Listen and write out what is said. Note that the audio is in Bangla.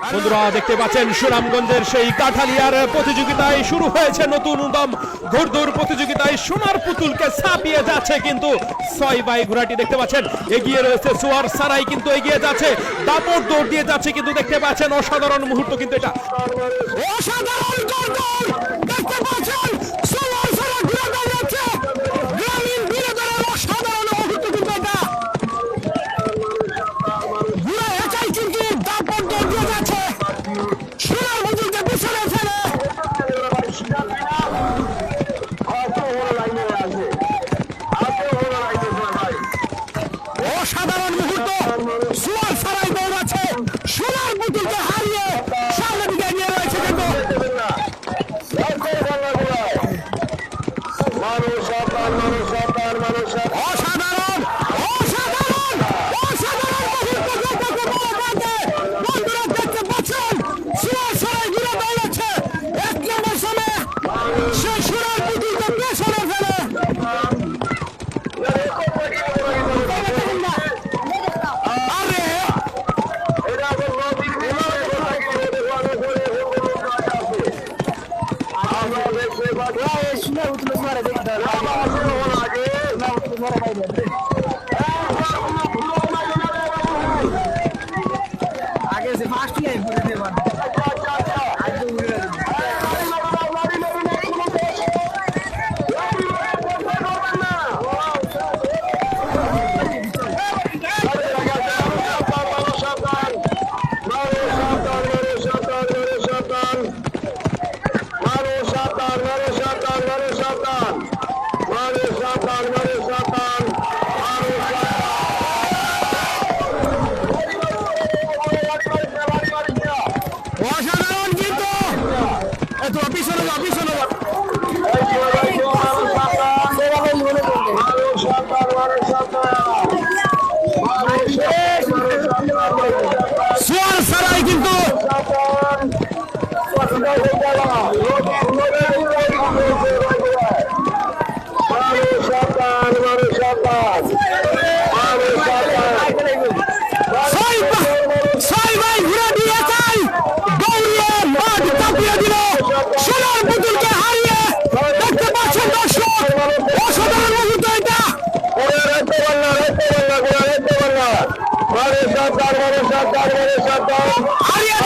বন্ধুরা দেখতে পাচ্ছেন সুনামগঞ্জের সেই কাঠালিয়ার প্রতিযোগিতায় শুরু হয়েছে নতুন উদ্যম ঘোড়দৌড় প্রতিযোগিতায় সোনার পুতুলকে ছাপিয়ে যাচ্ছে কিন্তু 6 বাই ঘোড়াটি দেখতে পাচ্ছেন এগিয়ে রয়েছে সোয়ার সারাই কিন্তু এগিয়ে যাচ্ছে দাপট দৌড় দিয়ে যাচ্ছে কিন্তু দেখতে পাচ্ছেন অসাধারণ মুহূর্ত কিন্তু এটা অসাধারণ ঘোড়দৌড় দেখতে পাচ্ছেন সোয়ার সারাই ঘোড়া দৌড়াচ্ছে গ্রামীণ বিনোদনের অসাধারণ মুহূর্ত কিন্তু এটা ঘোড়া একাই কিন্তু দাপট দৌড় দিয়ে যাচ্ছে সোনার পুতুলকে পিছনে ফেলে অসাধারণ মুহূর্ত সোয়ার সারাই দৌড়াচ্ছে সোনার পুতুলকে হারিয়ে সামনে দিকে এগিয়ে রয়েছে কিন্তু অসাধারণ অসাধারণ অসাধারণ মুহূর্ত বন্ধুরা দেখতে পাচ্ছেন সোয়ার সারাই ঘুরে দৌড়াচ্ছে 1 নম্বর সময়ে সে সোনার পুতুলকে পেছনে ফেলে आगे से फास्ट ही है पूरे से बात অসাধারণ কিন্তু এত পিছনে যাও পিছনে যাও সোয়ার সারাই কিন্তু হারিয়ে